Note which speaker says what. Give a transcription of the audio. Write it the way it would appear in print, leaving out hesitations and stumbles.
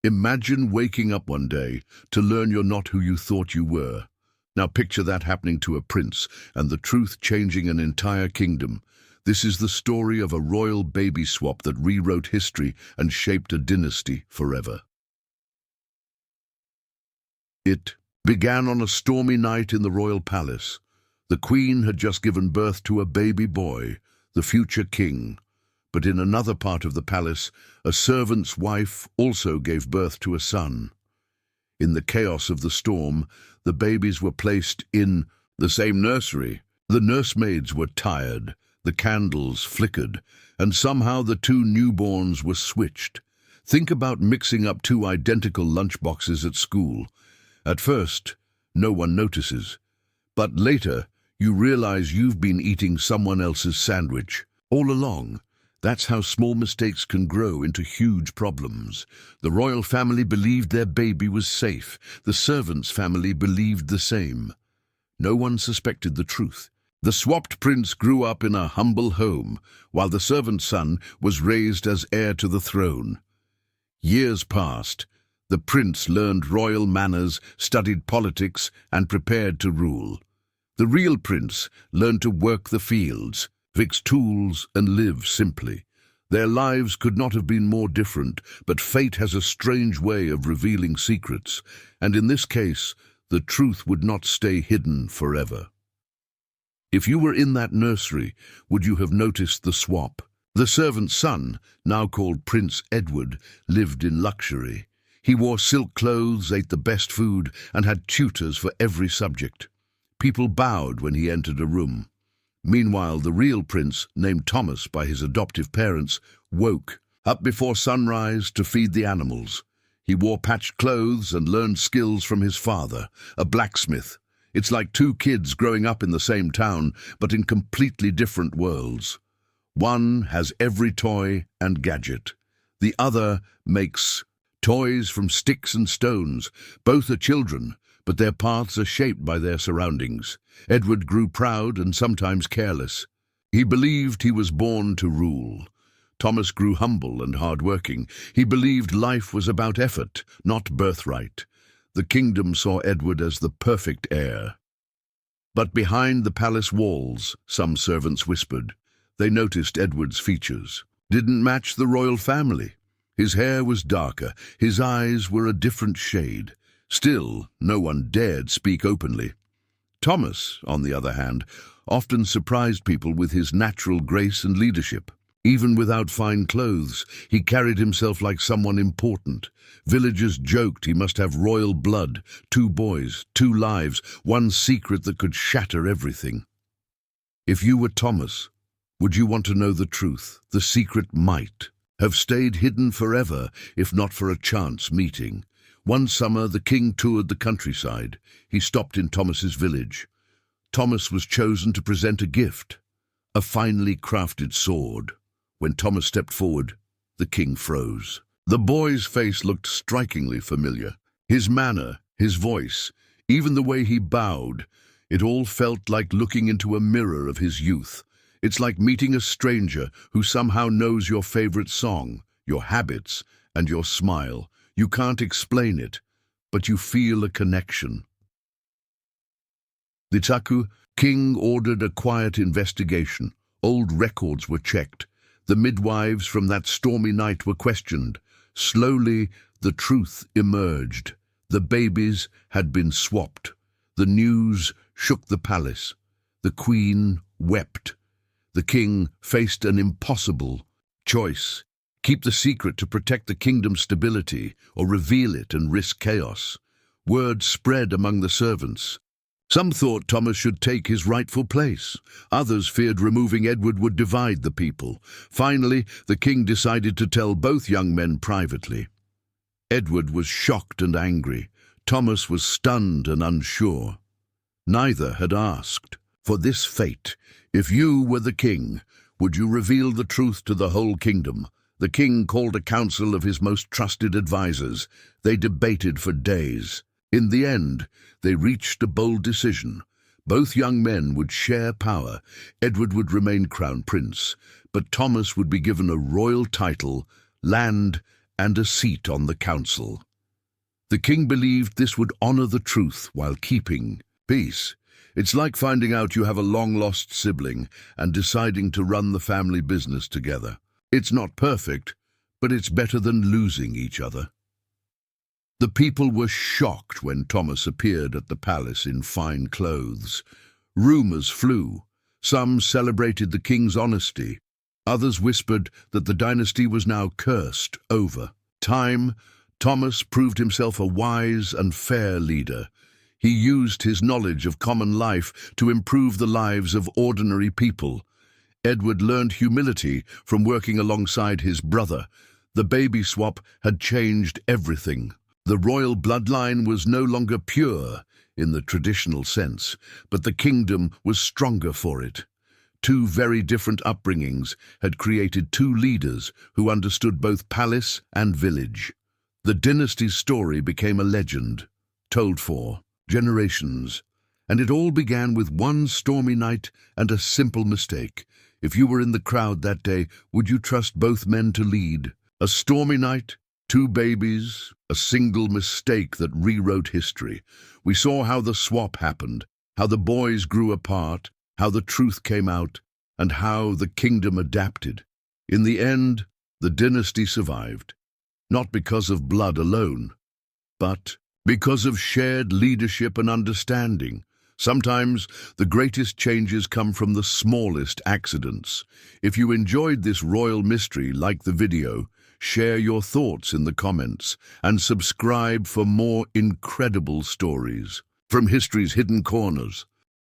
Speaker 1: Imagine waking up one day to learn you're not who you thought you were. Now picture that happening to a prince and the truth changing an entire kingdom. This is the story of a royal baby swap that rewrote history and shaped a dynasty forever. It began on a stormy night in the royal palace. The queen had just given birth to a baby boy, the future king. But in another part of the palace, a servant's wife also gave birth to a son. In the chaos of the storm, the babies were placed in the same nursery. The nursemaids were tired, the candles flickered, and somehow the two newborns were switched. Think about mixing up two identical lunchboxes at school. At first, no one notices. But later, you realize you've been eating someone else's sandwich all along. That's how small mistakes can grow into huge problems. The royal family believed their baby was safe. The servants' family believed the same. No one suspected the truth. The swapped prince grew up in a humble home, while the servant's son was raised as heir to the throne. Years passed. The prince learned royal manners, studied politics, and prepared to rule. The real prince learned to work the fields, fix tools, and live simply. Their lives could not have been more different, but fate has a strange way of revealing secrets, and in this case, the truth would not stay hidden forever. If you were in that nursery, would you have noticed the swap? The servant's son, now called Prince Edward, lived in luxury. He wore silk clothes, ate the best food, and had tutors for every subject. People bowed when he entered a room. Meanwhile, the real prince, named Thomas by his adoptive parents, woke up before sunrise to feed the animals. He wore patched clothes and learned skills from his father, a blacksmith. It's like two kids growing up in the same town, but in completely different worlds. One has every toy and gadget. The other makes toys from sticks and stones. Both are children, but their paths are shaped by their surroundings. Edward grew proud and sometimes careless. He believed he was born to rule. Thomas grew humble and hard-working. He believed life was about effort, not birthright. The kingdom saw Edward as the perfect heir. But behind the palace walls, some servants whispered. They noticed Edward's features didn't match the royal family. His hair was darker, his eyes were a different shade. Still, no one dared speak openly. Thomas, on the other hand, often surprised people with his natural grace and leadership. Even without fine clothes, he carried himself like someone important. Villagers joked he must have royal blood, 2 boys, 2 lives, one secret that could shatter everything. If you were Thomas, would you want to know the truth? The secret might have stayed hidden forever if not for a chance meeting. One summer, the king toured the countryside. He stopped in Thomas's village. Thomas was chosen to present a gift, a finely crafted sword. When Thomas stepped forward, the king froze. The boy's face looked strikingly familiar. His manner, his voice, even the way he bowed, it all felt like looking into a mirror of his youth. It's like meeting a stranger who somehow knows your favorite song, your habits, and your smile. You can't explain it, but you feel a connection. The Taku king ordered a quiet investigation. Old records were checked. The midwives from that stormy night were questioned. Slowly, the truth emerged. The babies had been swapped. The news shook the palace. The queen wept. The king faced an impossible choice. Keep the secret to protect the kingdom's stability, or reveal it and risk chaos. Word spread among the servants. Some thought Thomas should take his rightful place. Others feared removing Edward would divide the people. Finally, the king decided to tell both young men privately. Edward was shocked and angry. Thomas was stunned and unsure. Neither had asked for this fate. If you were the king, would you reveal the truth to the whole kingdom? The king called a council of his most trusted advisers. They debated for days. In the end, they reached a bold decision. Both young men would share power. Edward would remain crown prince, but Thomas would be given a royal title, land, and a seat on the council. The king believed this would honor the truth while keeping peace. It's like finding out you have a long-lost sibling and deciding to run the family business together. It's not perfect, but it's better than losing each other. The people were shocked when Thomas appeared at the palace in fine clothes. Rumors flew. Some celebrated the king's honesty. Others whispered that the dynasty was now cursed over. Thomas proved himself a wise and fair leader. He used his knowledge of common life to improve the lives of ordinary people. Edward learned humility from working alongside his brother. The baby swap had changed everything. The royal bloodline was no longer pure in the traditional sense, but the kingdom was stronger for it. Two very different upbringings had created two leaders who understood both palace and village. The dynasty's story became a legend, told for generations, and it all began with one stormy night and a simple mistake. If you were in the crowd that day, would you trust both men to lead? A stormy night, two babies, a single mistake that rewrote history. We saw how the swap happened, how the boys grew apart, how the truth came out, and how the kingdom adapted. In the end, the dynasty survived, not because of blood alone, but because of shared leadership and understanding. Sometimes the greatest changes come from the smallest accidents. If you enjoyed this royal mystery, like the video, share your thoughts in the comments, and subscribe for more incredible stories from history's hidden corners.